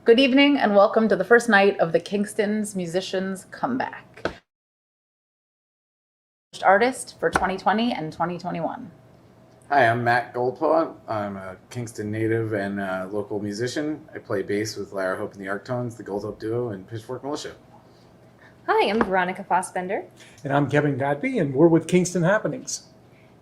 Good evening and welcome to the first night of the Kingston Musicians Comeback. Artist for 2020 and 2021. Hi, I'm Matt Goldpaw. I'm a Kingston native and a local musician. I play bass with Lara Hope and the Arctones, the Gold Hope Duo, and Pitchfork Militia. Hi, I'm Veronica Fossbender. And I'm Kevin Godby, and we're with Kingston Happenings.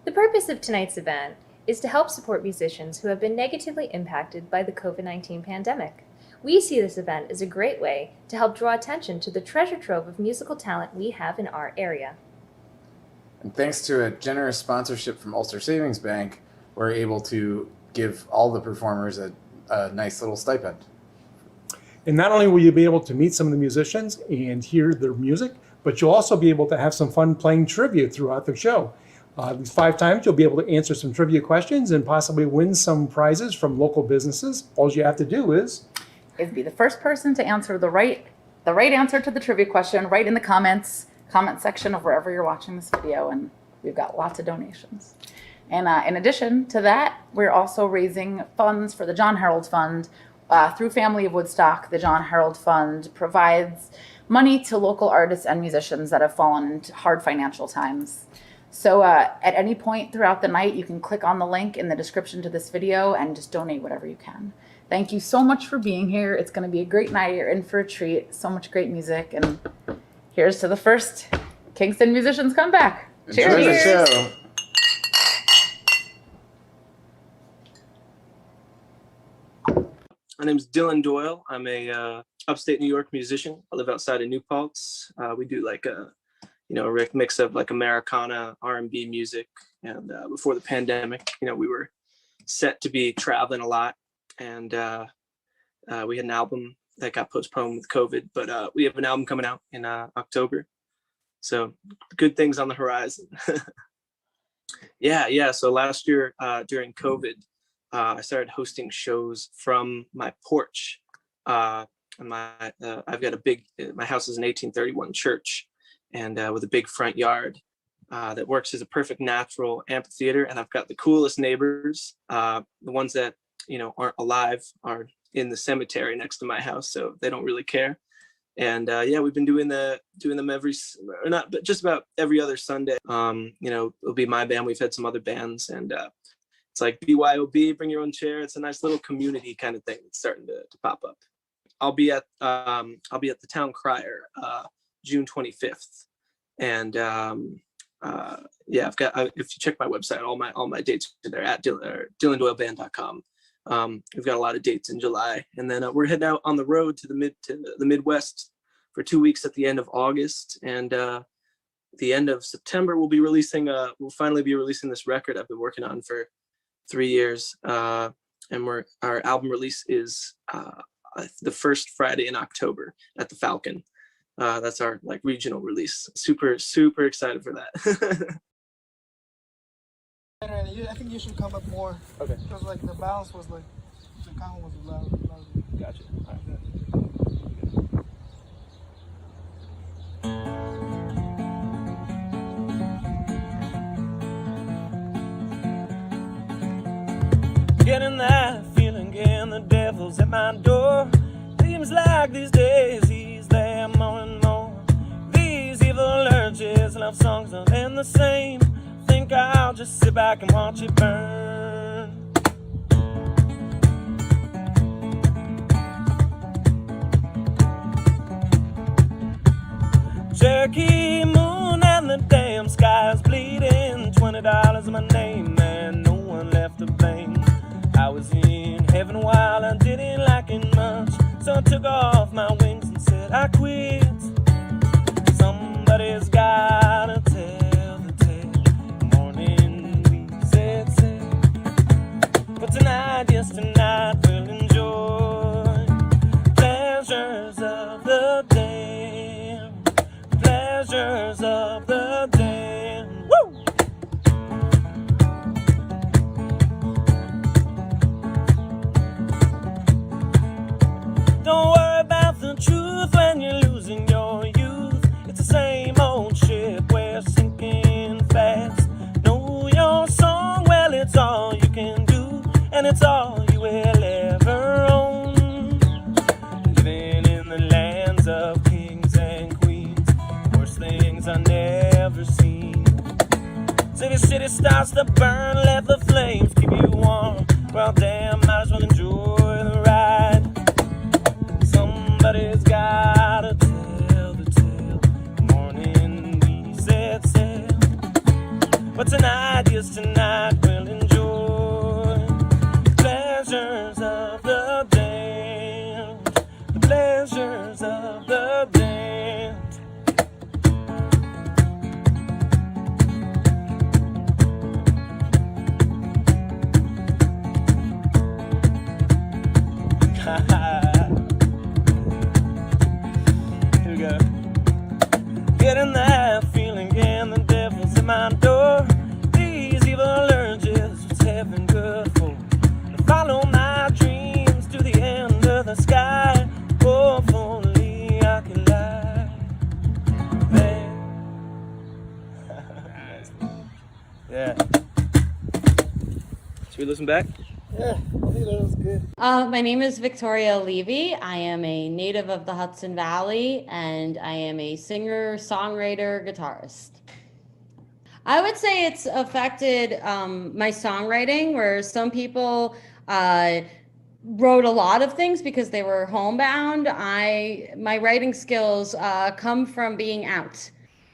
The purpose of tonight's event is to help support musicians who have been negatively impacted by the COVID-19 pandemic. We see this event as a great way to help draw attention to the treasure trove of musical talent we have in our area. And thanks to a generous sponsorship from Ulster Savings Bank, we're able to give all the performers a nice little stipend. And not only will you be able to meet some of the musicians and hear their music, but you'll also be able to have some fun playing trivia throughout the show. These 5 times you'll be able to answer some trivia questions and possibly win some prizes from local businesses. All you have to do is Be the first person to answer the right answer to the trivia question right in the comment section of wherever you're watching this video, and we've got lots of donations. And in addition to that, we're also raising funds for the John Harold Fund through Family of Woodstock. The John Harold Fund provides money to local artists and musicians that have fallen into hard financial times. So at any point throughout the night, you can click on the link in the description to this video and just donate whatever you can. Thank you so much for being here. It's going to be a great night. You're in for a treat. So much great music. And here's to the first Kingston Musicians Comeback. Enjoy the show. My name's Dylan Doyle. I'm a upstate New York musician. I live outside of New Paltz. We do like a mix of like Americana, R&B music. And before the pandemic, we were set to be traveling a lot. And we had an album that got postponed with COVID, but we have an album coming out in October. So good things on the horizon. Yeah. So last year during COVID, I started hosting shows from my porch. I've got my house is an 1831 church, and with a big front yard that works as a perfect natural amphitheater. And I've got the coolest neighbors. The ones that aren't alive are in the cemetery next to my house, so they don't really care. And we've been doing them just about every other Sunday. It'll be my band. We've had some other bands, and it's like BYOB, bring your own chair. It's a nice little community kind of thing that's starting to pop up. I'll be at the Town Crier June 25th, and I've got. If you check my website, all my dates are there at DylanDoyleBand.com. We've got a lot of dates in July, and then we're heading out on the road to the Midwest for 2 weeks at the end of August, and the end of September we'll finally be releasing this record I've been working on for 3 years, and our album release is the first Friday in October at the Falcon. That's our regional release. Super excited for that. I think you should come up more. Okay. Because the balance was the count was loud. Gotcha. All right. Getting that feeling again, the devil's at my door. Seems like these days he's there more and more. These evil urges, love songs are in the same. Think I'll just sit back and watch it burn. Cherokee moon and the damn sky's bleeding. $20 in my name and no one left to blame. I was in heaven while I didn't like it much, so I took off my wings and said I quit. Somebody's gotta tell the tale. Morning we said. But tonight, yes tonight, we'll enjoy pleasures of the day. Pleasures of the day. Woo! Don't worry about the truth when you're losing your youth. It's the same old ship, we're sinking fast. Know your song, well it's all you can do, and it's all you will ever own. city starts to burn, let the flames keep you warm. Well, damn, might as well enjoy the ride. Somebody's gotta tell the tale. Morning we set sail, but tonight, yes, tonight we'll enjoy the pleasures of the dance, the pleasures of the dance. Here we go. Getting that feeling again, the devil's at my door. These evil urges, what's heaven good for? To follow my dreams to the end of the sky. Hopefully I can lie there. Yeah. Should we listen back? Yeah, I think that was good. My name is Victoria Levy. I am a native of the Hudson Valley, and I am a singer, songwriter, guitarist. I would say it's affected my songwriting, where some people wrote a lot of things because they were homebound. My writing skills come from being out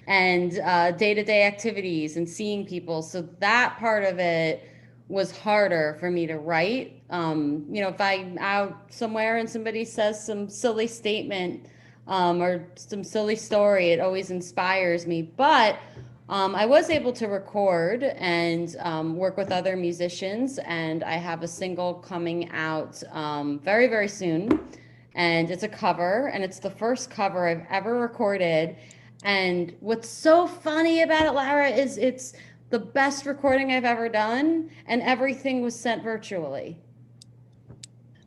and day-to-day activities and seeing people. So that part of it was harder for me to write. If I'm out somewhere and somebody says some silly statement or some silly story, it always inspires me. But I was able to record and work with other musicians, and I have a single coming out very, very soon. And it's a cover, and it's the first cover I've ever recorded. And what's so funny about it, Lara, is it's the best recording I've ever done, and everything was sent virtually.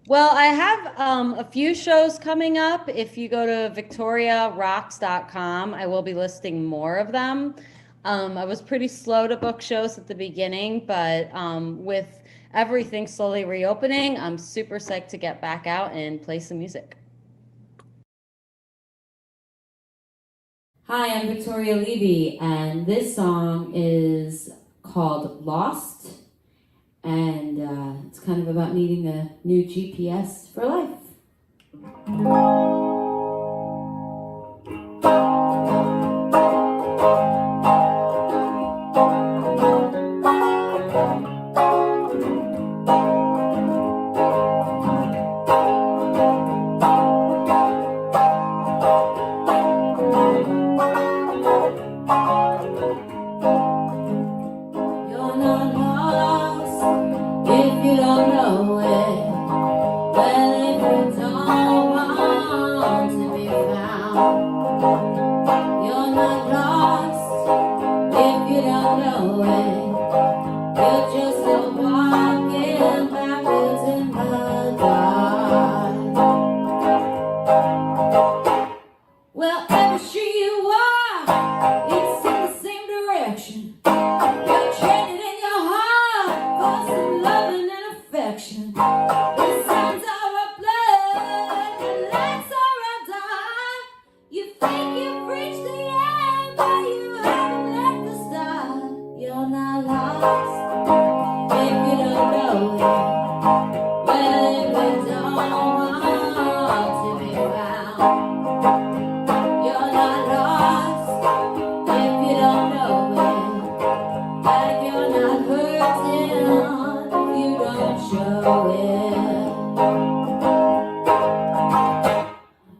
Well, I have a few shows coming up. If you go to victoriarocks.com, I will be listing more of them. I was pretty slow to book shows at the beginning, but with everything slowly reopening, I'm super psyched to get back out and play some music. Hi, I'm Victoria Levy, and this song is called Lost, and it's kind of about needing a new GPS for life.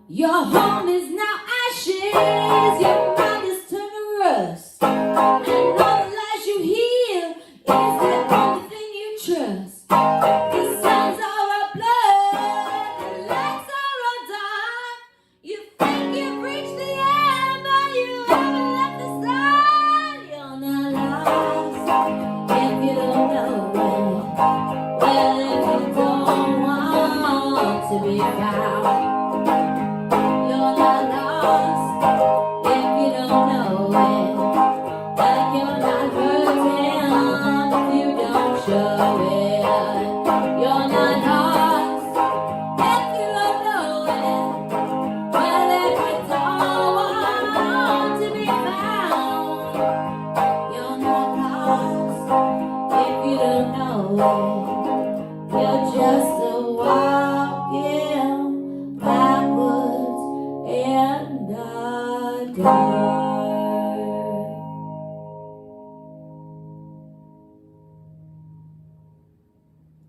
Your home is now ashes, your mind is turned to rust, and all the lies you hear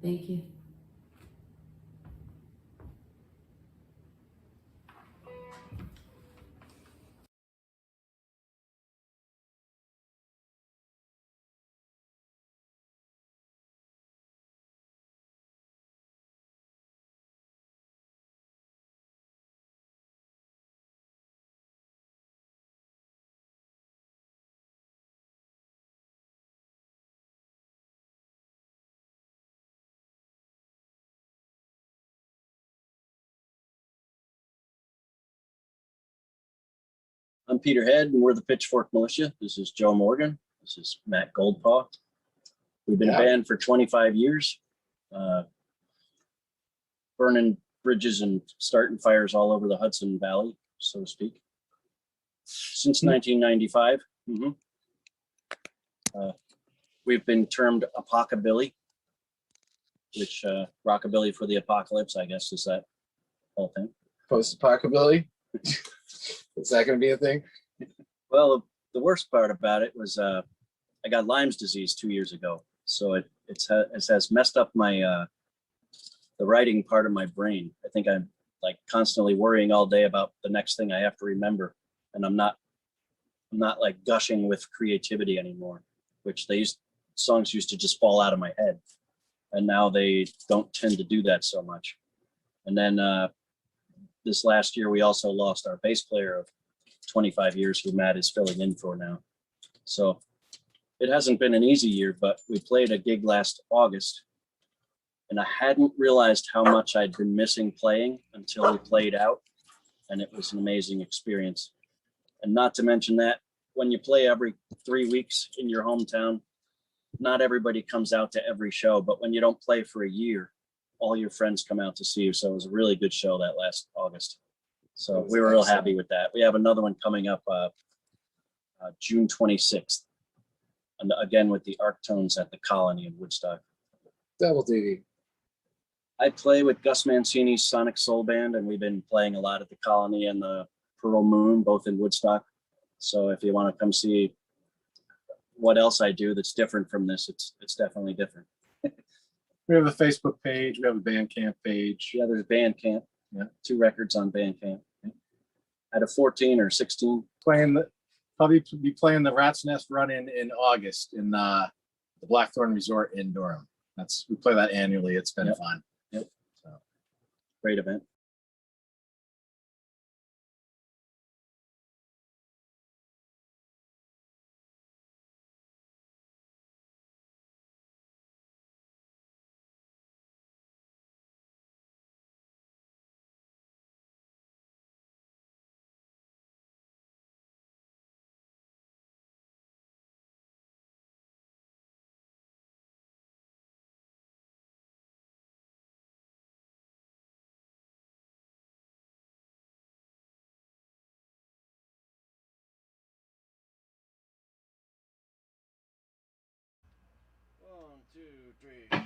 Thank you. I'm Peter Head, and we're the Pitchfork Militia. This is Joe Morgan. This is Matt Goldpaw. We've been a band for 25 years, burning bridges and starting fires all over the Hudson Valley, so to speak, since 1995. We've been termed Apocabilly, which rockabilly for the apocalypse, I guess, is that whole thing. Post-apocalypse? Is that going to be a thing? Well, the worst part about it was I got Lyme's disease 2 years ago, so it has messed up my the writing part of my brain. I think I'm like constantly worrying all day about the next thing I have to remember, and I'm not like gushing with creativity anymore, which songs used to just fall out of my head, and now they don't tend to do that so much. And then this last year, we also lost our bass player of 25 years, who Matt is filling in for now. So it hasn't been an easy year, but we played a gig last August, and I hadn't realized how much I'd been missing playing until we played out, and it was an amazing experience. And not to mention that when you play every 3 weeks in your hometown, not everybody comes out to every show, but when you don't play for a year, all your friends come out to see you. So it was a really good show that last August. So we were real happy with that. We have another one coming up June 26th. And again, with the Arctones at the Colony in Woodstock. Double duty. I play with Gus Mancini's Sonic Soul Band, and we've been playing a lot at the Colony and the Pearl Moon, both in Woodstock. So if you want to come see what else I do that's different from this, it's definitely different. We have a Facebook page. We have a Bandcamp page. Yeah, there's Bandcamp. Yeah, 2 records on Bandcamp. Yeah. At a 14 or 16. Probably be playing the Rat's Nest Run-In in August in the Blackthorn Resort in Durham. We play that annually. It's been fun. Yep. So great event. One, two, three.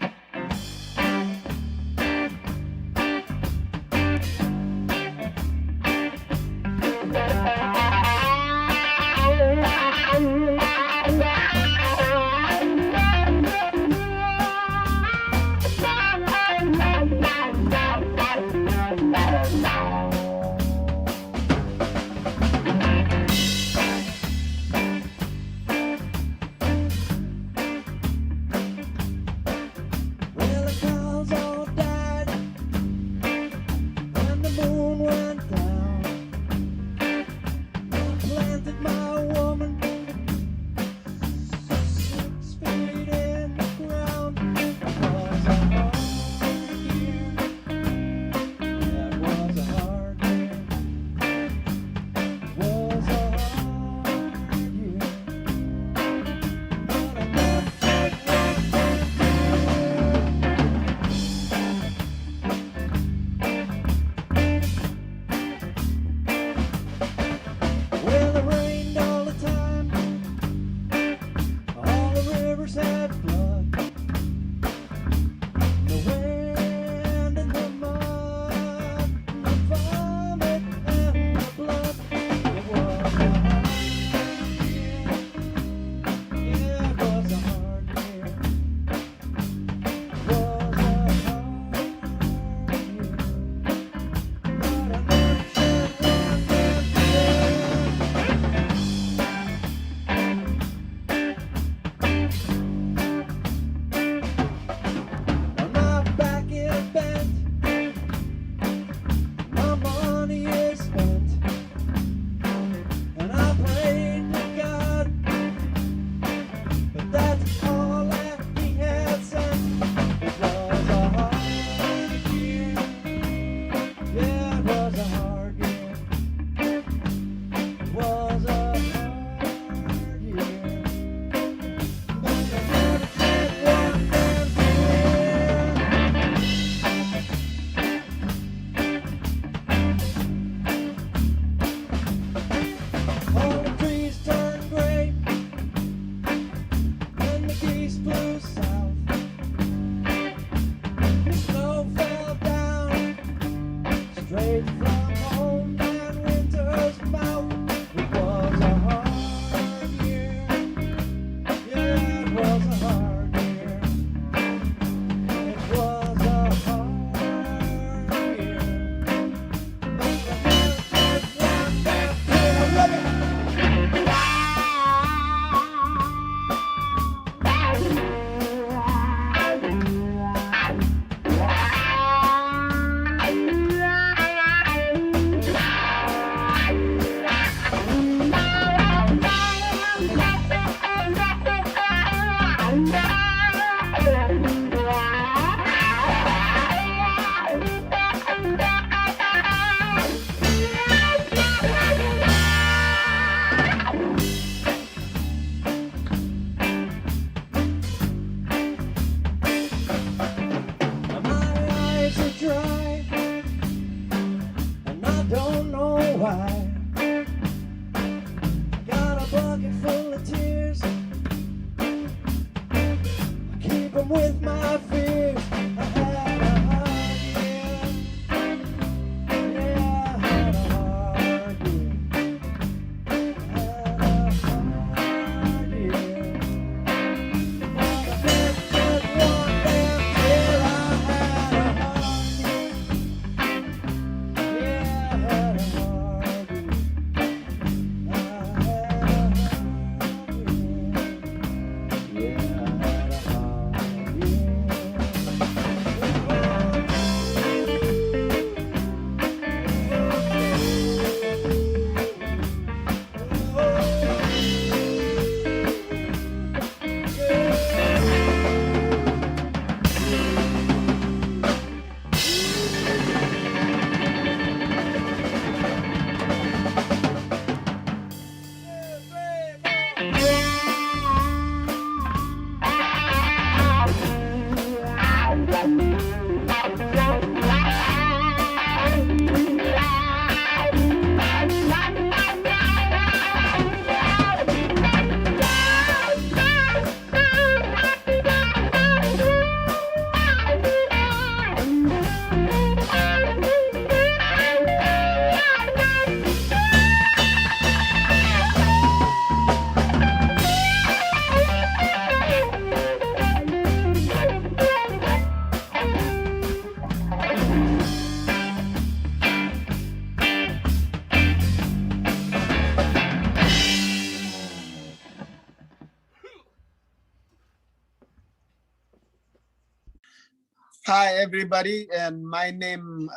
Hi, everybody, and my name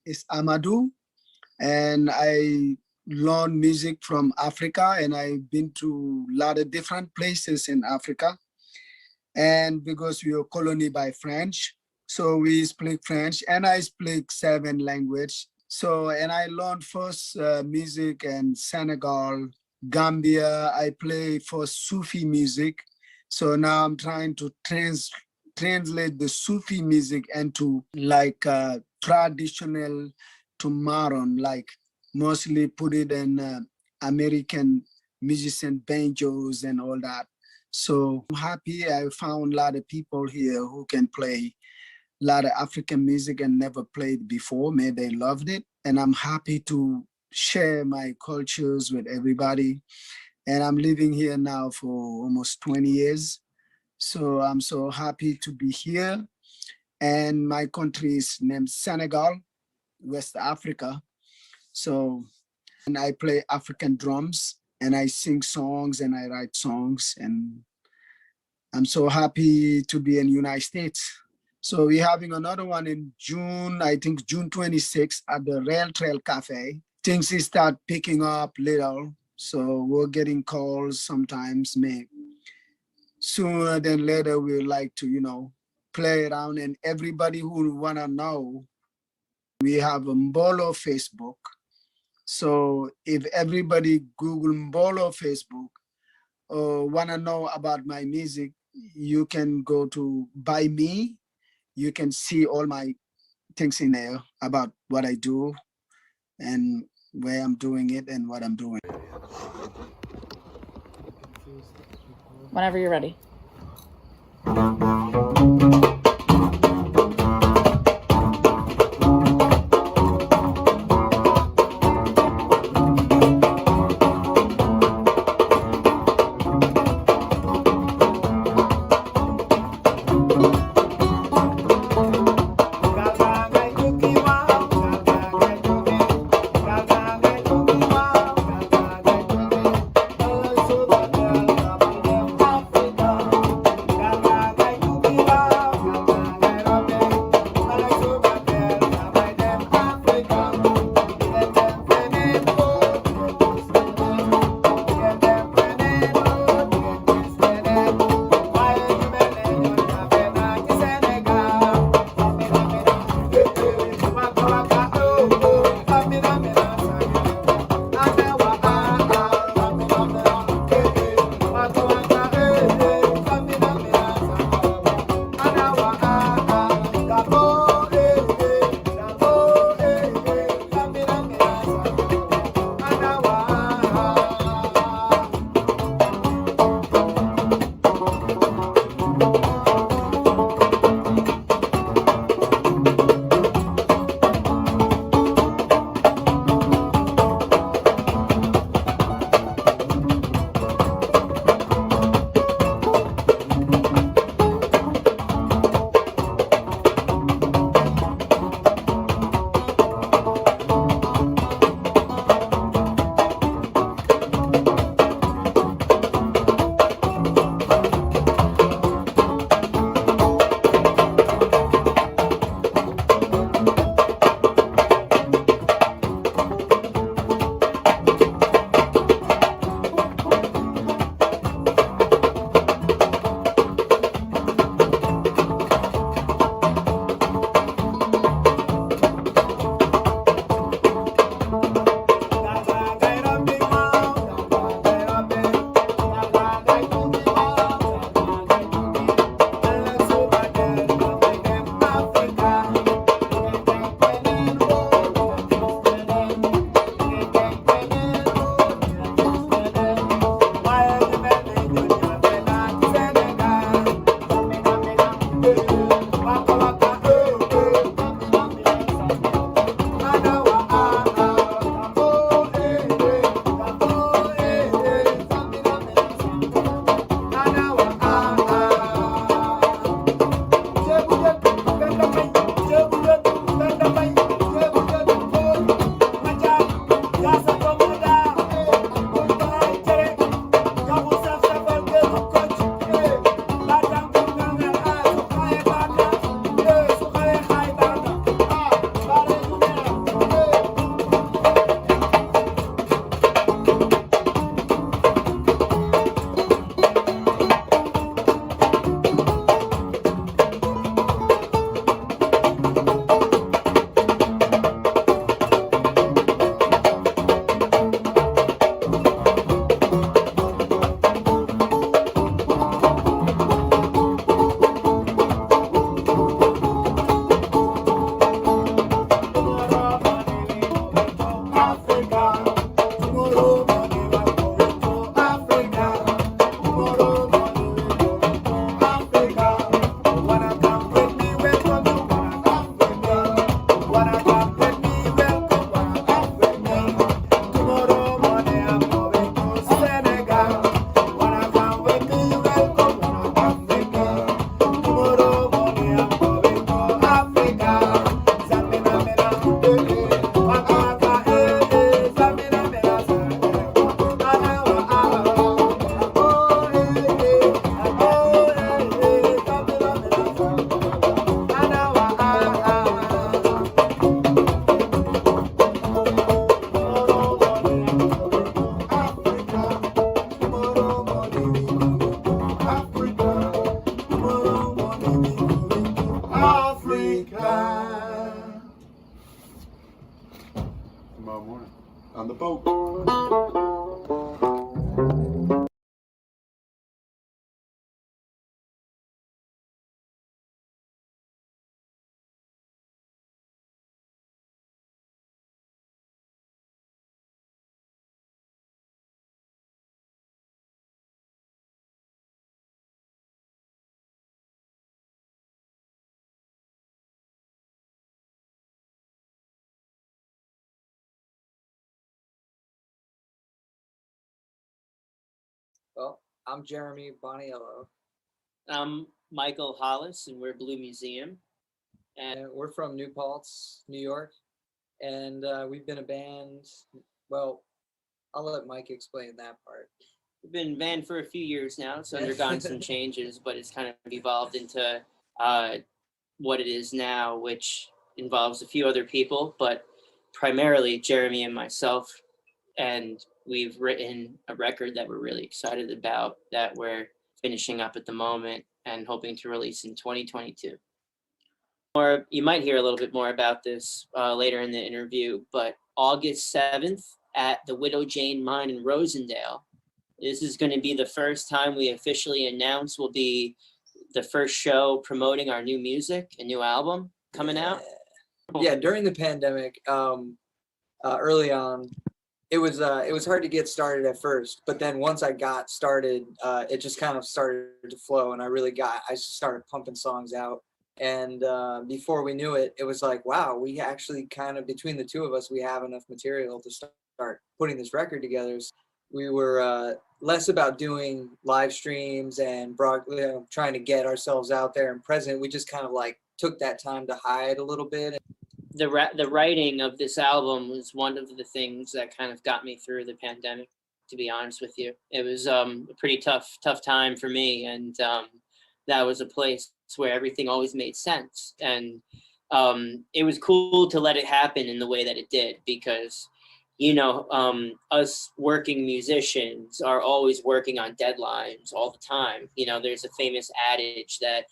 is Amadou, and I learn music from Africa, and I've been to a lot of different places in Africa. And because we were colony by French, so we speak French, and I speak 7 languages. So, and I learned first music in Senegal, Gambia. I play for Sufi music. So now I'm trying to translate the Sufi music into like traditional to modern, like mostly put it in American musician banjos and all that. So I'm happy I found a lot of people here who can play a lot of African music and never played before. Maybe they loved it. And I'm happy to share my cultures with everybody. And I'm living here now for almost 20 years. So I'm so happy to be here. And my country is named Senegal, West Africa. So, and I play African drums and I sing songs and I write songs. And I'm so happy to be in the United States. So we're having another one in June, I think June 26th at the Rail Trail Cafe. Things start picking up little. So we're getting calls sometimes, maybe. Sooner than later, we would like to, play around, and everybody who wanna know, we have a Mbolo Facebook. So if everybody Google Mbolo Facebook or wanna know about my music, you can go to By Me. You can see all my things in there about what I do and where I'm doing it and what I'm doing. Whenever you're ready. Africa. Tomorrow morning on the boat. Well, I'm Jeremy Boniello, I'm Michael Hollis, and we're Blue Museum. and we're from New Paltz, New York, and we've been a band. Well, I'll let Mike explain that part. We've been in band for a few years now. It's undergone some changes, but it's kind of evolved into what it is now, which involves a few other people, but primarily Jeremy and myself. And we've written a record that we're really excited about that we're finishing up at the moment and hoping to release in 2022. Or you might hear a little bit more about this later in the interview, but August 7th at the Widow Jane Mine in Rosendale, this is going to be the first time we officially announce will be the first show promoting our new music, a new album coming out. Yeah, during the pandemic, early on, it was hard to get started at first, but then once I got started, it just kind of started to flow, and I started pumping songs out. And before we knew it, it was like, wow, we actually kind of, between the two of us, we have enough material to start putting this record together. We were less about doing live streams and trying to get ourselves out there and present. We just kind of like took that time to hide a little bit. The writing of this album was one of the things that kind of got me through the pandemic, to be honest with you. It was a pretty tough time for me, and that was a place where everything always made sense. And it was cool to let it happen in the way that it did, because us working musicians are always working on deadlines all the time. There's a famous adage that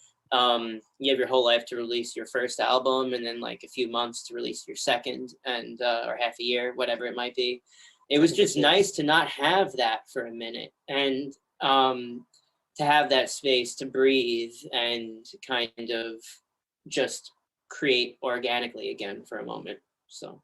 you have your whole life to release your first album, and then like a few months to release your second, and or half a year, whatever it might be. It was just nice to not have that for a minute, and to have that space to breathe and kind of just create organically again for a moment. So.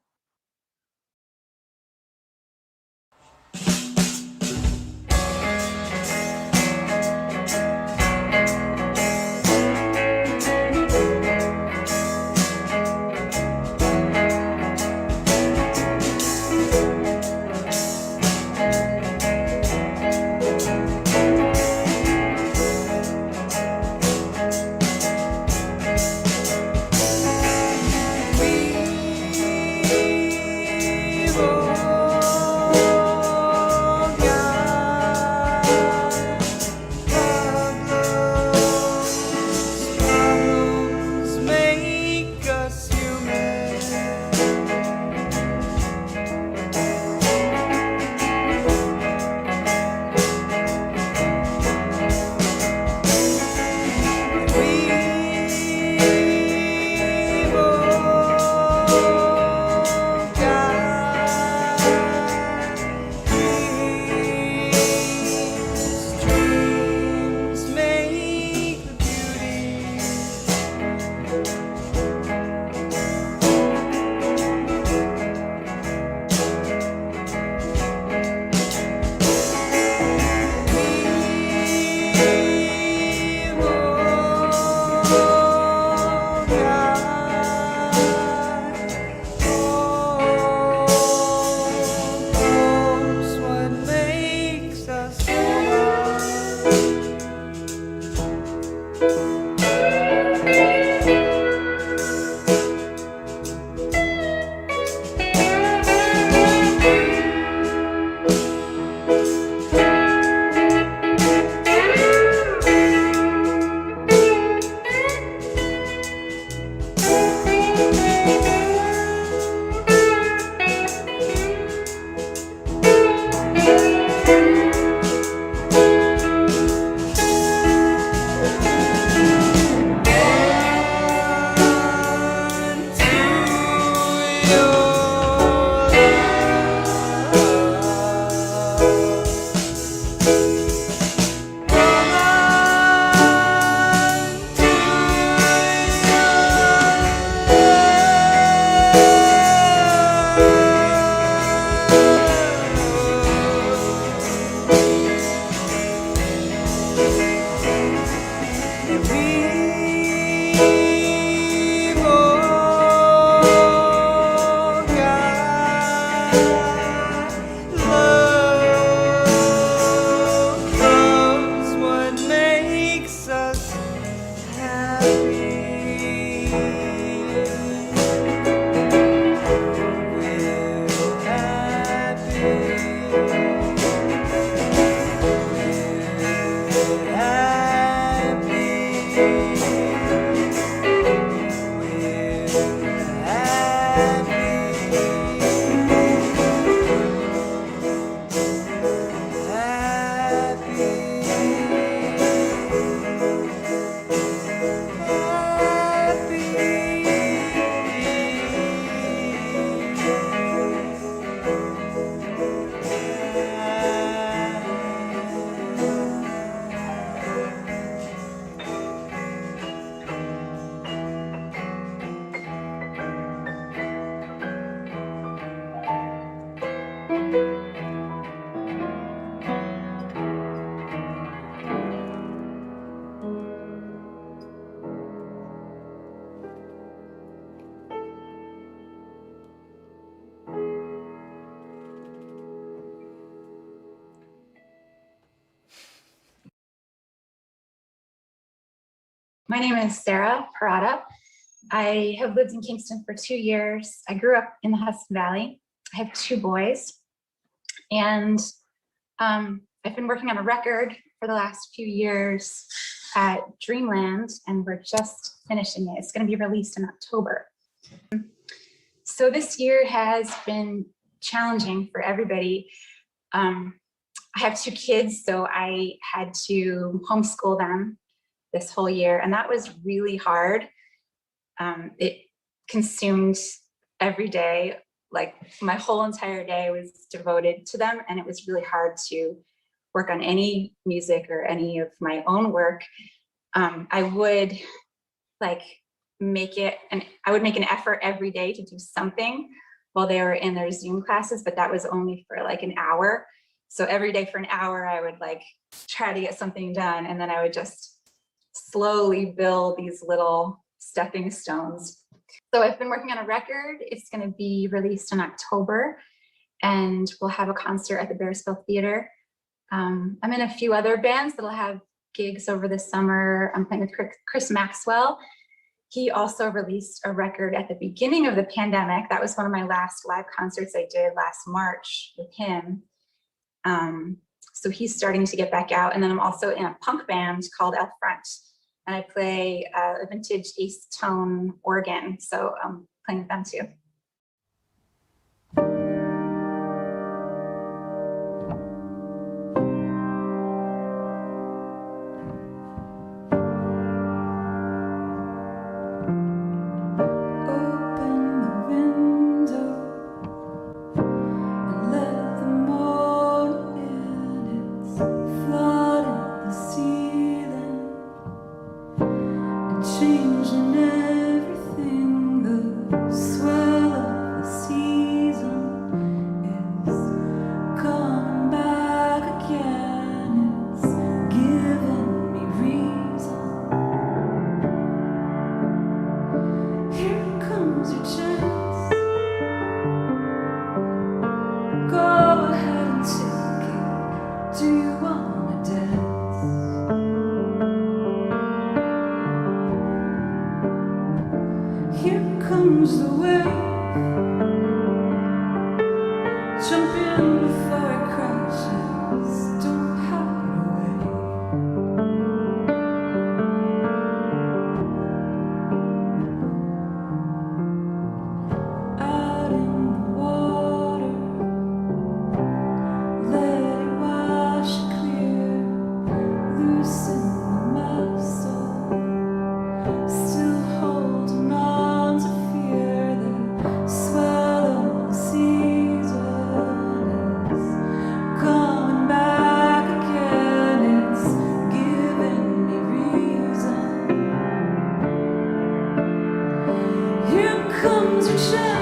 My name is Sarah Parada. I have lived in Kingston for 2 years. I grew up in the Hudson Valley. I have 2 boys, and I've been working on a record for the last few years at Dreamland, and we're just finishing it. It's going to be released in October. So this year has been challenging for everybody. I have 2 kids, so I had to homeschool them this whole year, and that was really hard. It consumed every day, like my whole entire day was devoted to them, and it was really hard to work on any music or any of my own work. I would make an effort every day to do something while they were in their Zoom classes, but that was only for like an hour. So every day for an hour, I would like try to get something done, and then I would just slowly build these little stepping stones. So I've been working on a record. It's going to be released in October, and we'll have a concert at the Bearsville Theater. I'm in a few other bands that'll have gigs over the summer. I'm playing with Chris Maxwell. He also released a record at the beginning of the pandemic. That was one of my last live concerts I did last March with him. So he's starting to get back out. And then I'm also in a punk band called Elf Front, and I play a vintage Ace Tone organ. So I'm playing with them too. lose the way. Jump in before it crashes. Don't hide away. Out in the water, let it wash clear. Loosen the muscle, still holding on to fear. The swallow season is coming back again. It's giving me reason. Here comes your chance.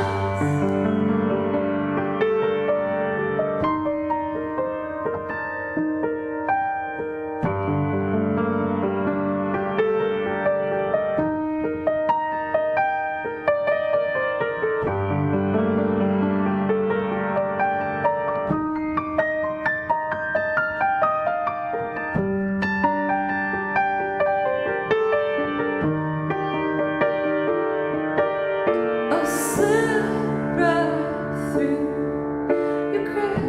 A slip right through your grip.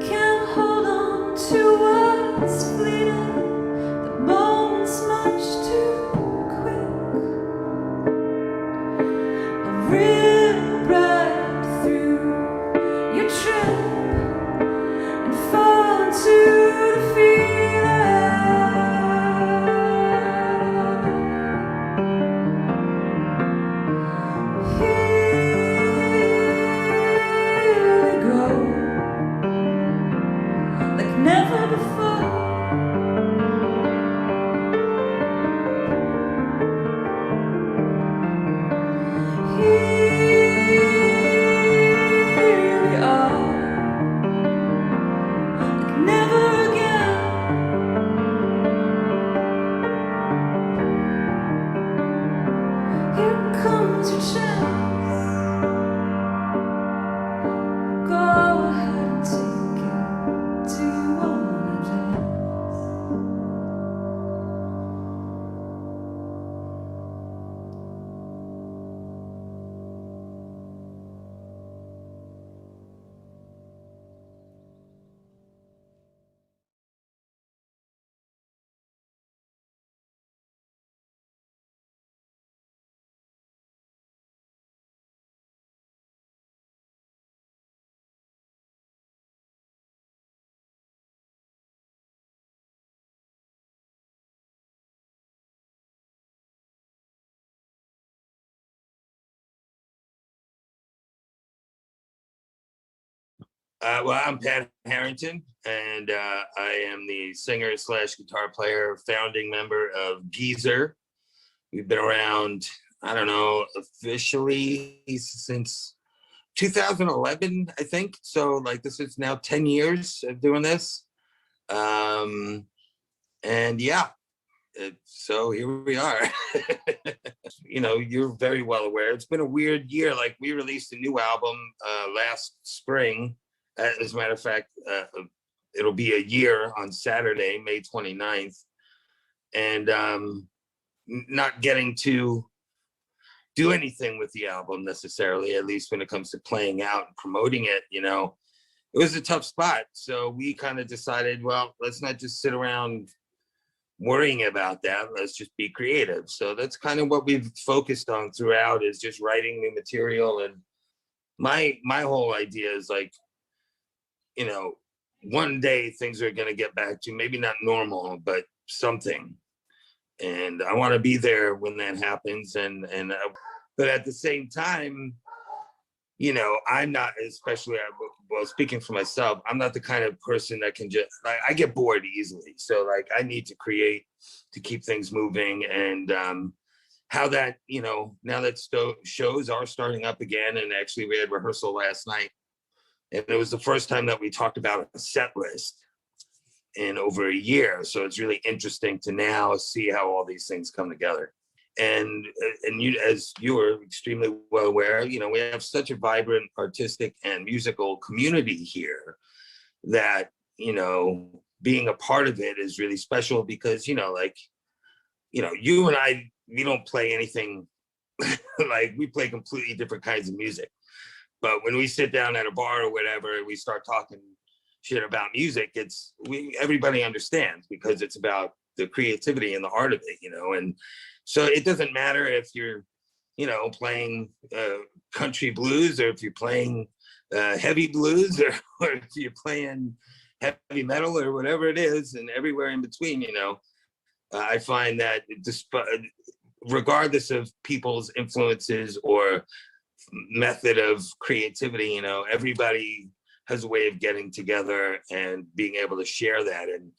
Can't hold on to what's fleeting. The moment's much too quick. A rip right through your trip and fall into the feeling. Here we go, like never before. Here we are, like never again. Here comes your chance. Go ahead and take it. Do you wanna dance? Well, I'm Pat Harrington, and I am the singer slash guitar player, founding member of Geezer. We've been around, I don't know, officially since 2011, I think. So like this is now 10 years of doing this. And yeah, so here we are. You know, you're very well aware. It's been a weird year. Like we released a new album last spring. As a matter of fact, it'll be a year on Saturday, May 29th. And not getting to do anything with the album necessarily, at least when it comes to playing out and promoting it, you know, it was a tough spot. So we kind of decided, well, let's not just sit around worrying about that. Let's just be creative. So that's kind of what we've focused on throughout, is just writing new material. And my whole idea is like, you know, one day things are going to get back to maybe not normal, but something. And I want to be there when that happens. But at the same time, you know, I'm not, especially, well, speaking for myself, I'm not the kind of person that can just, like, I get bored easily. So like, I need to create to keep things moving. And how that, you know, now that shows are starting up again, and actually we had rehearsal last night, and it was the first time that we talked about a set list in over a year. So it's really interesting to now see how all these things come together. And you, as you are extremely well aware, you know, we have such a vibrant artistic and musical community here that, you know, being a part of it is really special because, you know, like, you know, you and I, we don't play anything Like we play completely different kinds of music. But when we sit down at a bar or whatever, and we start talking shit about music, everybody understands because it's about the creativity and the art of it, and so it doesn't matter if you're, playing country blues or if you're playing heavy blues or if you're playing heavy metal or whatever it is, and everywhere in between, I find that regardless of people's influences or method of creativity, everybody has a way of getting together and being able to share that. And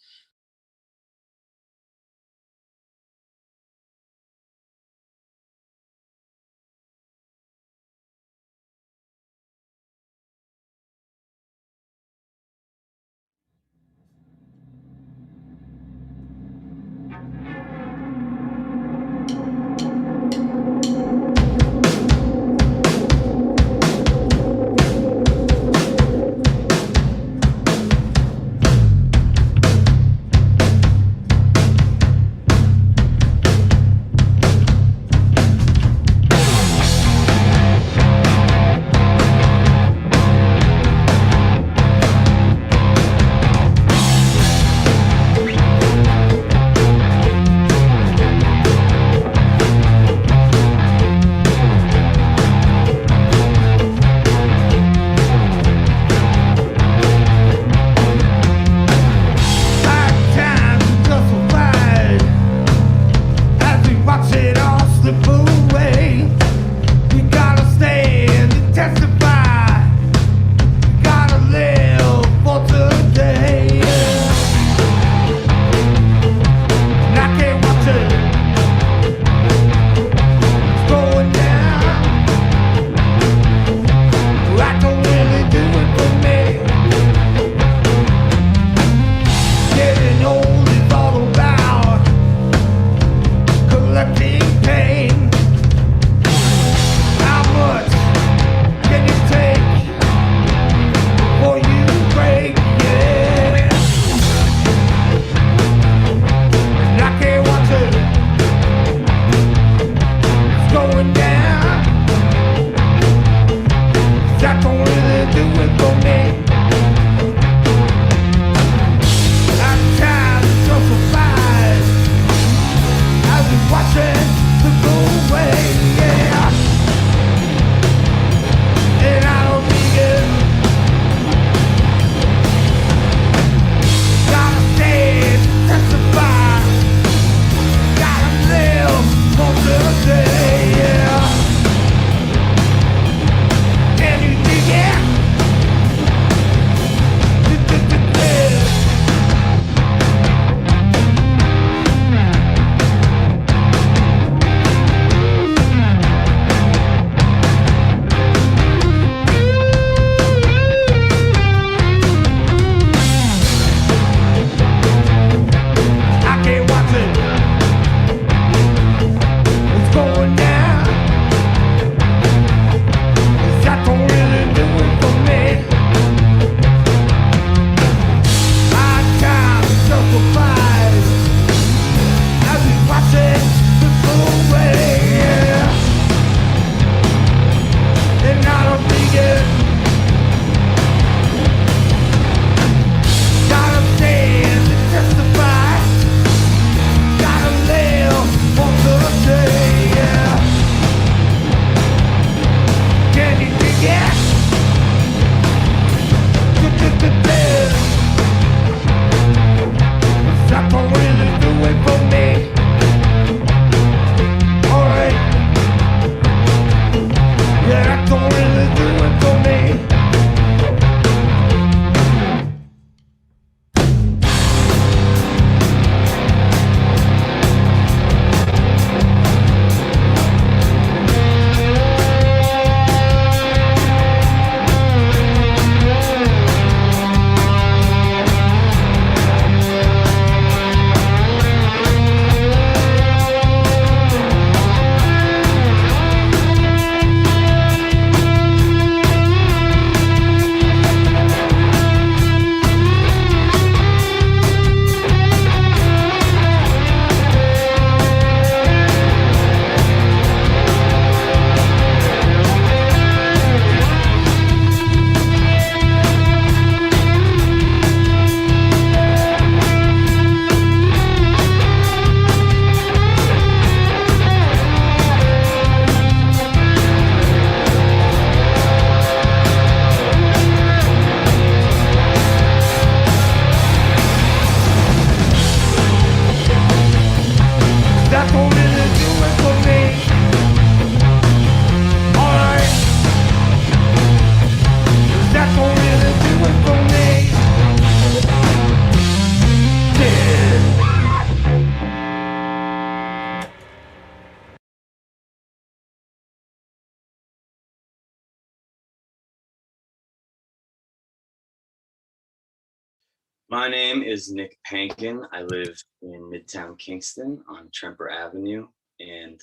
My name is Nick Pankin. I live in Midtown Kingston on Tremper Avenue, and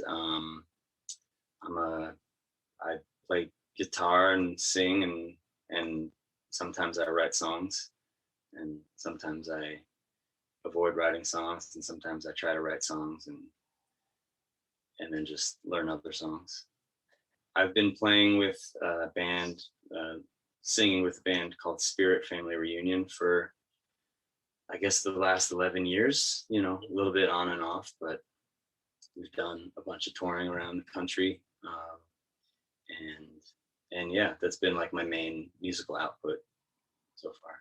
I play guitar and sing, and sometimes I write songs, and sometimes I avoid writing songs, and sometimes I try to write songs and then just learn other songs. I've been playing with a band, singing with a band called Spirit Family Reunion for, I guess, the last 11 years, you know, a little bit on and off, but we've done a bunch of touring around the country. And yeah, that's been like my main musical output so far.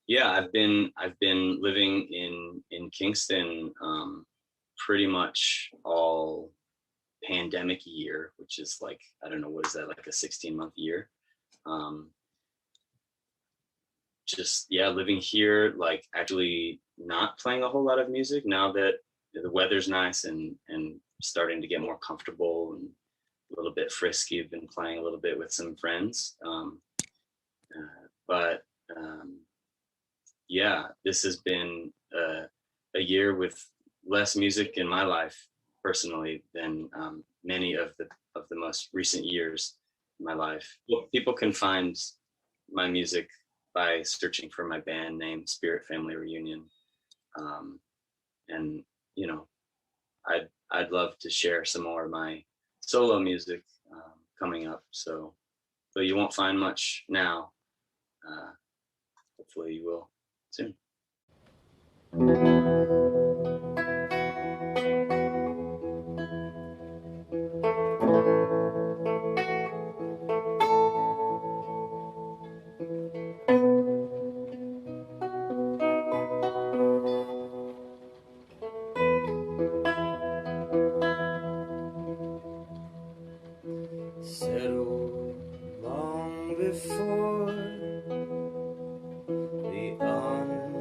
Yeah, I've been living in Kingston pretty much all pandemic year, which is like, I don't know, what is that, like a 16-month year? Just, yeah, living here, like actually not playing a whole lot of music now that the weather's nice and starting to get more comfortable and a little bit frisky. I've been playing a little bit with some friends. But yeah, this has been a year with less music in my life personally than many of the most recent years in my life. Well, people can find my music by searching for my band name, Spirit Family Reunion. And you know, I'd love to share some more of my solo music coming up. So you won't find much now. Hopefully you will soon. Settled long before the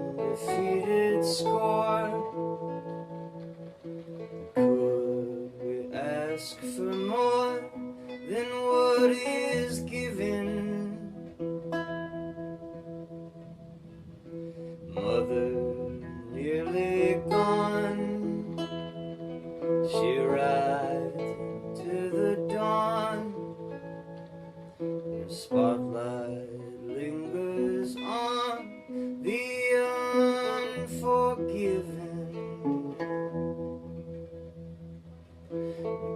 undefeated score. Could we ask for more than what is given? Mother nearly gone, she rides to the dawn. The spotlight lingers on the unforgiven.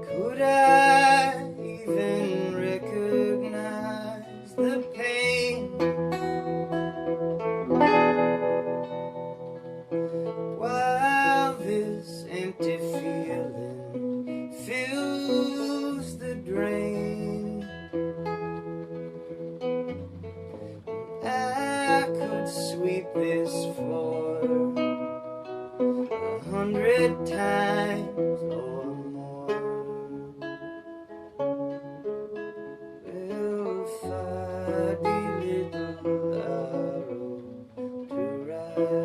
Could I even recognize the pain? While this empty feeling fills the drain, I could sweep this floor 100 times or more. Well, fuddy little arrow to ride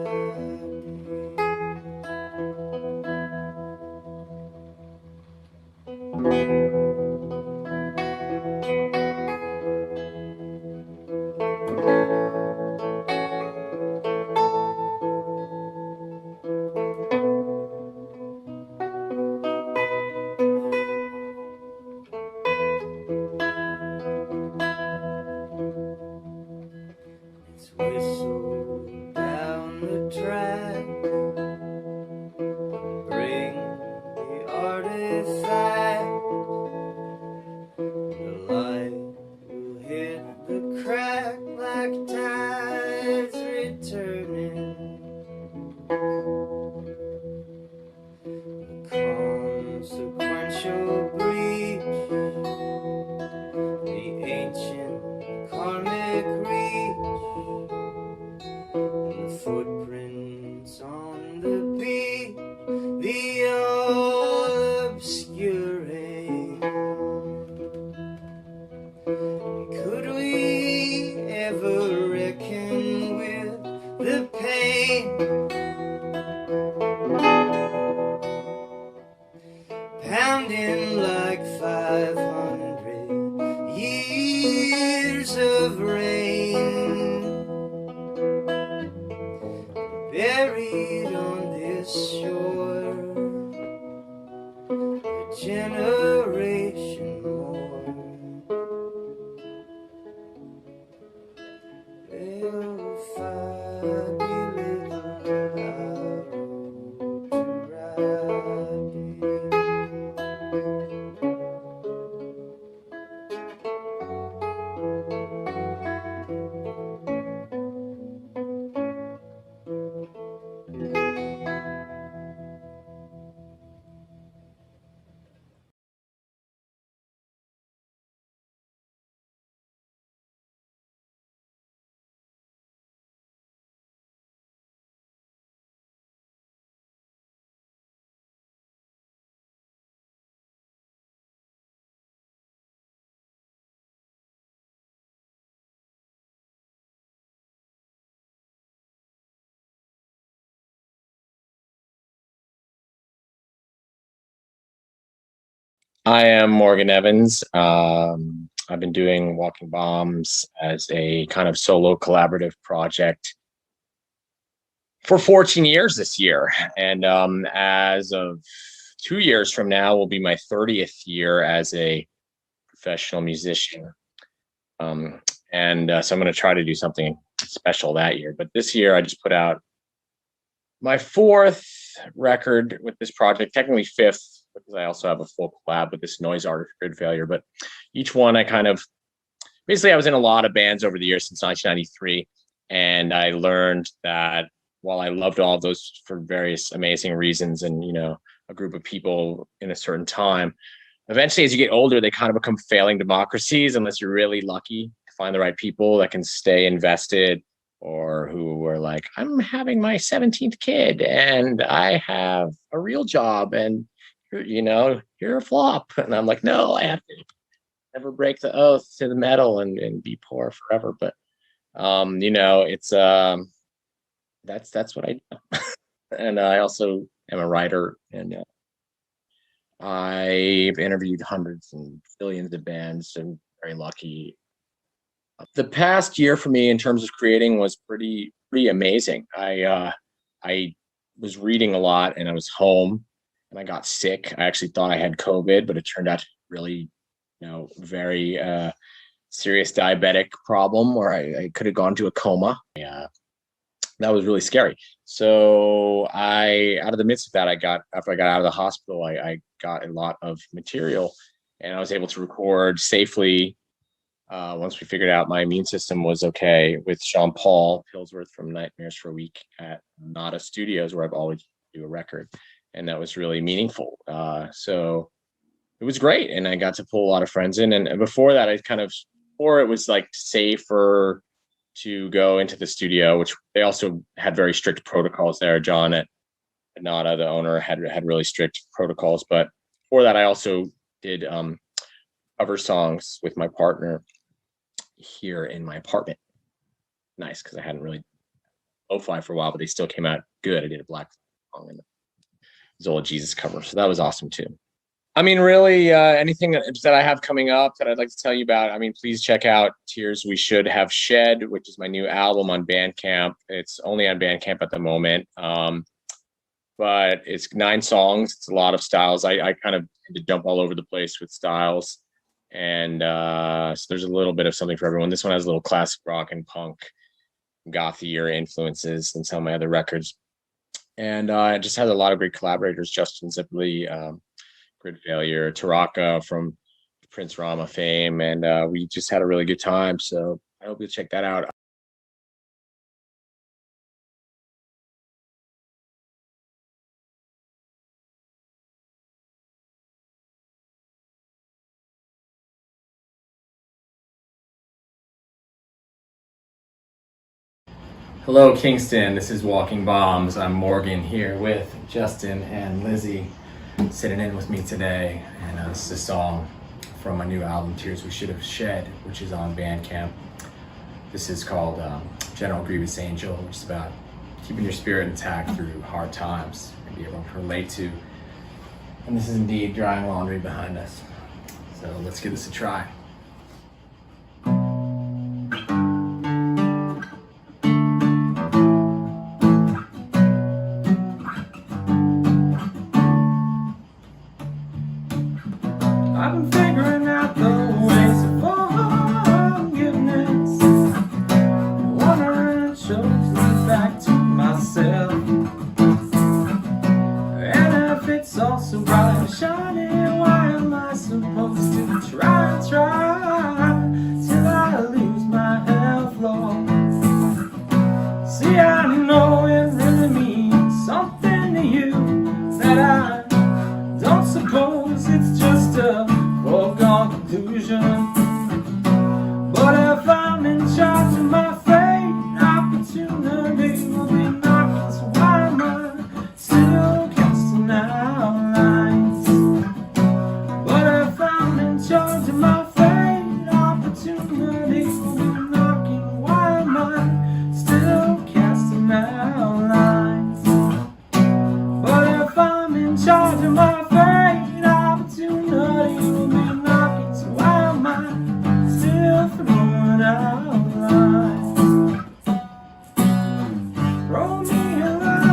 It's whistle down the track, bring the artifact. generation more. They'll find you living our road to riding. I am Morgan Evans. I've been doing Walking Bombs as a kind of solo collaborative project for 14 years this year. And as of 2 years from now will be my 30th year as a professional musician. So I'm going to try to do something special that year. But this year I just put out my 4th record with this project, technically 5th, because I also have a full collab with this noise artist, Grid Failure. But each one I kind of, basically I was in a lot of bands over the years since 1993. And I learned that while I loved all of those for various amazing reasons and, you know, a group of people in a certain time, eventually as you get older, they kind of become failing democracies unless you're really lucky to find the right people that can stay invested, or who are like, I'm having my 17th kid and I have a real job and, you know, you're a flop. And I'm like, no, I have to never break the oath to the metal and be poor forever. But, you know, it's, that's what I do. And I also am a writer, and I've interviewed hundreds and billions of bands, and very lucky. The past year for me in terms of creating was pretty amazing. I was reading a lot and I was home and I got sick. I actually thought I had COVID, but it turned out to really, you know, very serious diabetic problem where I could have gone to a coma. That was really scary. So out of the midst of that, after I got out of the hospital, I got a lot of material and I was able to record safely. Once we figured out my immune system was okay, with Sean Paul Pillsworth from Nightmares for a Week at Nada Studios, where I've always do a record. And that was really meaningful. So it was great. And I got to pull a lot of friends in. And before that, before it was like safer to go into the studio, which they also had very strict protocols there. John at Nada, the owner, had really strict protocols. But before that, I also did cover songs with my partner here in my apartment. Nice, because I hadn't really lo-fi for a while, but they still came out good. I did a Black song and Zola Jesus cover, so that was awesome too. I mean, really, anything that I have coming up that I'd like to tell you about, I mean, please check out Tears We Should Have Shed, which is my new album on Bandcamp. It's only on Bandcamp at the moment, but it's 9 songs. It's a lot of styles. I kind of had to jump all over the place with styles. And so there's a little bit of something for everyone. This one has a little classic rock and punk, gothier influences than some of my other records. And it just has a lot of great collaborators: Justin Zipley, Grid Failure, Taraka from Prince Rama fame. And we just had a really good time. So I hope you check that out. Hello, Kingston. This is Walking Bombs. I'm Morgan here with Justin and Lizzie sitting in with me today. And this is a song from my new album, Tears We Should Have Shed, which is on Bandcamp. This is called General Grievous Angel, which is about keeping your spirit intact through hard times and be able to relate to. And this is indeed drying laundry behind us. So let's give this a try. I've been figuring out the ways of forgiveness, wondering shows me back to myself. And if it's all so bright and shiny, why am I supposed to try till I lose my health, Lord? See, I know it really means something to you, that I don't suppose it's just a foregone conclusion. But if I'm in charge of my fate, opportunity will be knocking, so why am I still casting out lines? But if I'm in charge of my fate, opportunity will be knocking, why am I still casting out lines? But if I'm in charge of my fate, opportunity will be knocking, so why am I still throwing out lines? Throw me a line.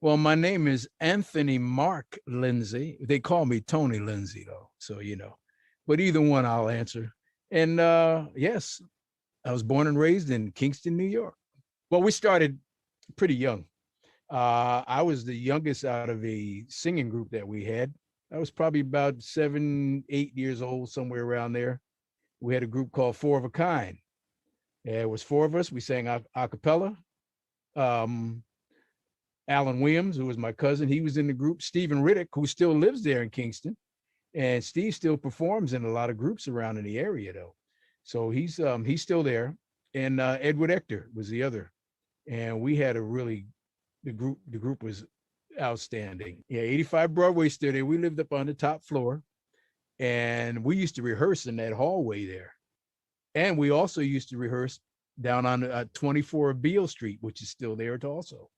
Well, my name is Anthony Mark Lindsay. They call me Tony Lindsay, though. So, but either one I'll answer. And yes, I was born and raised in Kingston, New York. Well, we started pretty young. I was the youngest out of a singing group that we had. I was probably about 7, 8 years old, somewhere around there. We had a group called Four of a Kind. It was 4 of us. We sang a cappella. Alan Williams, who was my cousin, he was in the group. Stephen Riddick, who still lives there in Kingston. And Steve still performs in a lot of groups around in the area, though. So he's still there. And Edward Ector was the other. And we had the group was outstanding. Yeah, 85 Broadway still there. We lived up on the top floor. And we used to rehearse in that hallway there. And we also used to rehearse down on 24 Beale Street, which is still there also.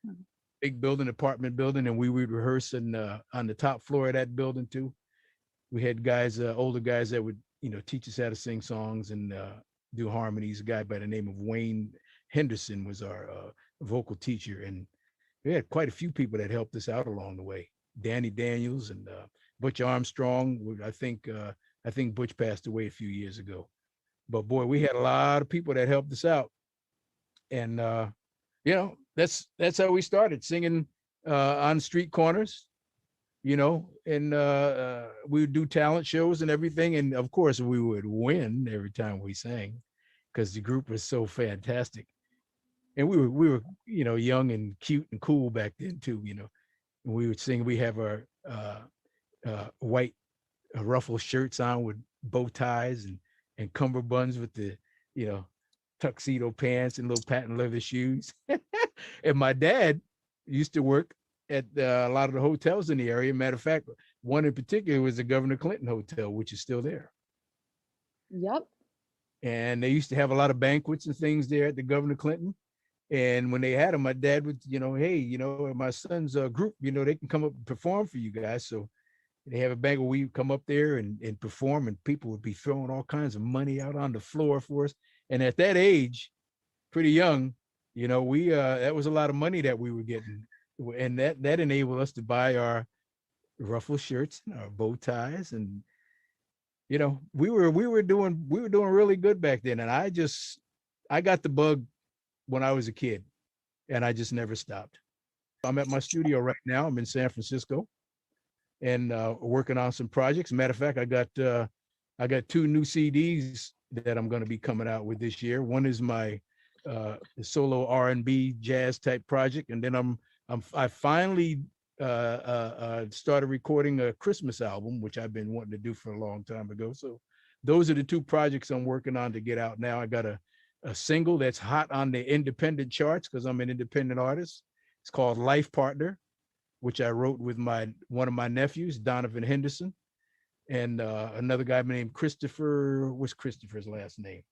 Mm-hmm. Big building, apartment building, and we would rehearse on the top floor of that building too. We had guys, older guys that would, teach us how to sing songs and do harmonies. A guy by the name of Wayne Henderson was our vocal teacher, and we had quite a few people that helped us out along the way. Danny Daniels and Butch Armstrong. I think Butch passed away a few years ago, but boy, we had a lot of people that helped us out, and that's how we started singing on street corners, and we would do talent shows and everything. And of course we would win every time we sang, because the group was so fantastic. And we were young and cute and cool back then too. And we would sing. We have our white ruffled shirts on with bow ties and cummerbunds with the tuxedo pants and little patent leather shoes. And my dad used to work at a lot of the hotels in the area. Matter of fact, one in particular was the Governor Clinton Hotel, which is still there. Yep. And they used to have a lot of banquets and things there at the Governor Clinton. And when they had them, my dad would, hey, my son's group, they can come up and perform for you guys. So they have a banquet where we come up there and perform, and people would be throwing all kinds of money out on the floor for us. And at that age, pretty young, we that was a lot of money that we were getting. And that enabled us to buy our ruffled shirts and our bow ties. And, we were doing really good back then. And I got the bug when I was a kid, and I just never stopped. I'm at my studio right now. I'm in San Francisco and working on some projects. Matter of fact, I got 2 new CDs that I'm going to be coming out with this year. One is my solo R&B jazz type project, and then I finally started recording a Christmas album, which I've been wanting to do for a long time ago. So those are the 2 projects I'm working on to get out now. I got a single that's hot on the independent charts because I'm an independent artist. It's called Life Partner, which I wrote with one of my nephews, Donovan Henderson, and another guy named Christopher. What's Christopher's last name?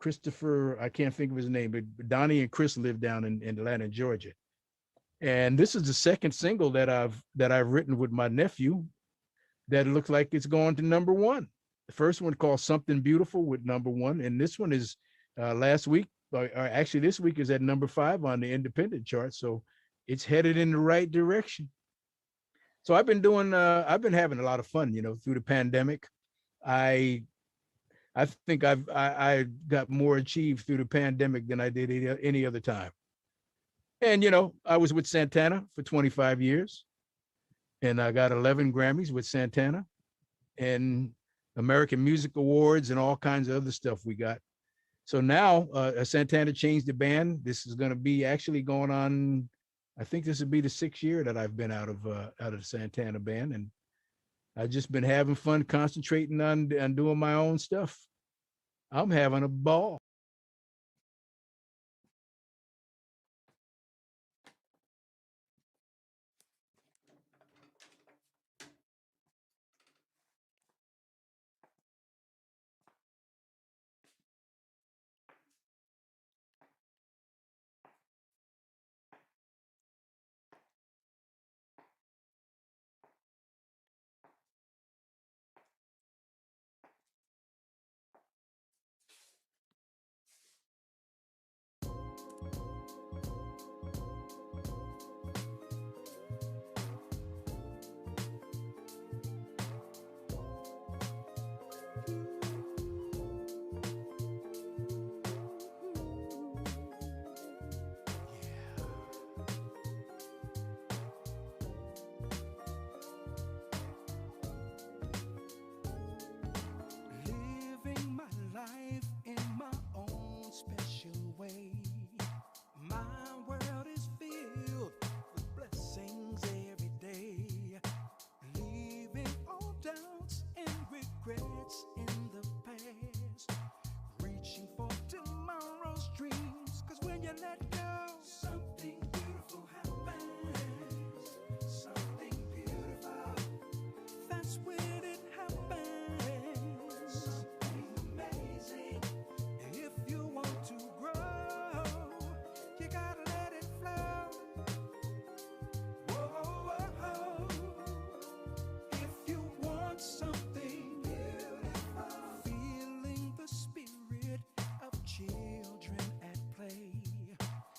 Christopher, I can't think of his name, but Donnie and Chris live down in Atlanta, Georgia. And this is the second single that I've written with my nephew that looks like it's going to #1. The first one called Something Beautiful with #1, and this one is last week, or actually this week is at #5 on the independent chart. So it's headed in the right direction. So I've been having a lot of fun, through the pandemic. I think I got more achieved through the pandemic than I did any other time. And, I was with Santana for 25 years, and I got 11 Grammys with Santana and American Music Awards and all kinds of other stuff we got. So now Santana changed the band. This is going to be actually going on. I think this will be the 6th year that I've been out of the Santana band, and I've just been having fun concentrating on doing my own stuff. I'm having a ball. Living my life in my own special way. My world is filled with blessings every day. Leaving all doubts and regrets in the past. Reaching for tomorrow's dreams. 'Cause when you let go, something beautiful happens. Something beautiful. That's when it happens. Something amazing. If you want to grow, you gotta let it flow. Whoa, whoa, whoa. If you want something beautiful, feeling the spirit of children at play.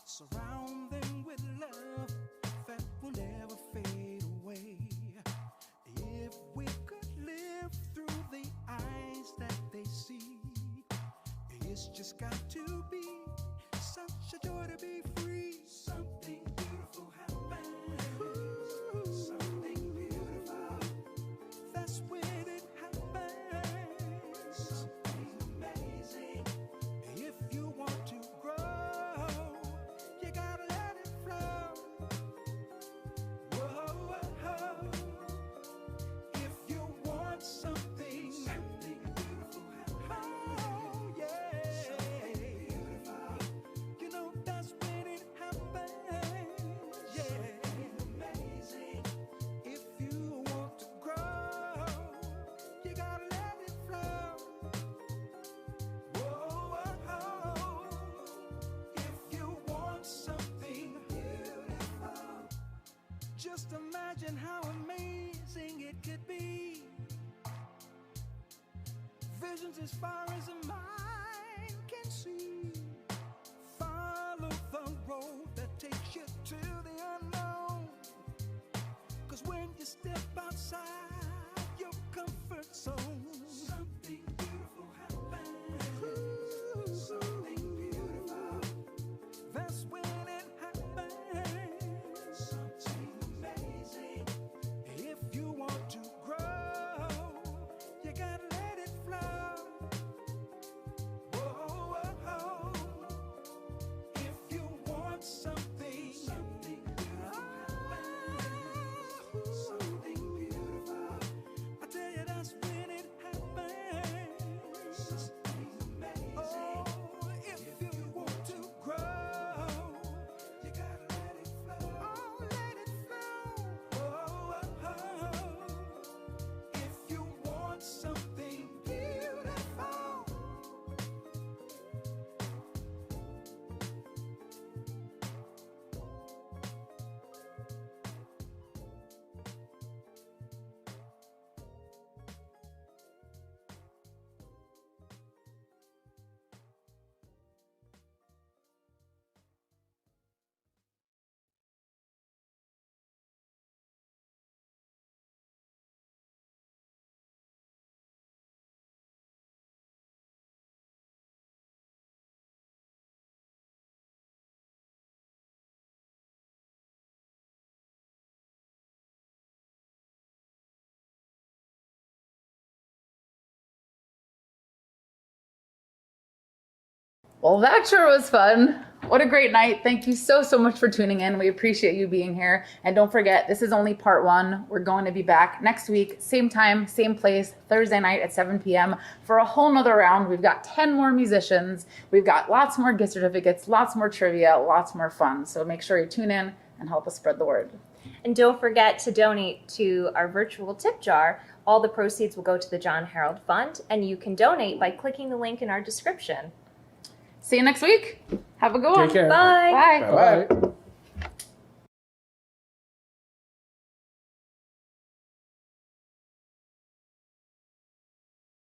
Surround them with love that will never fade away. If we could live through the eyes that they see, it's just got to be such a joy to be free. Something beautiful happens. Something beautiful. That's when it happens. Something amazing. Just imagine how amazing it could be. Visions as far as a mind can see. Follow the road that takes you to the unknown. 'Cause when you step outside your comfort zone, something beautiful happens. Ooh, something beautiful. That's when it happens. Something amazing. If you want to grow, you gotta let it flow. Whoa, whoa, whoa. If you want something, something beautiful happens. Something beautiful. I tell you, that's when it happens. Something amazing. Oh, if you want to grow, you gotta let it flow. Oh, let it flow. Oh, oh, oh. If you want something beautiful. Well, that sure was fun. What a great night. Thank you so much for tuning in. We appreciate you being here. And don't forget, this is only part 1. We're going to be back next week, same time, same place, Thursday night at 7 p.m. for a whole nother round. We've got 10 more musicians. We've got lots more gift certificates, lots more trivia, lots more fun. So make sure you tune in and help us spread the word. And don't forget to donate to our virtual tip jar. All the proceeds will go to the John Harold Fund, and you can donate by clicking the link in our description. See you next week. Have a good one. Take care. Bye. Bye. Bye-bye.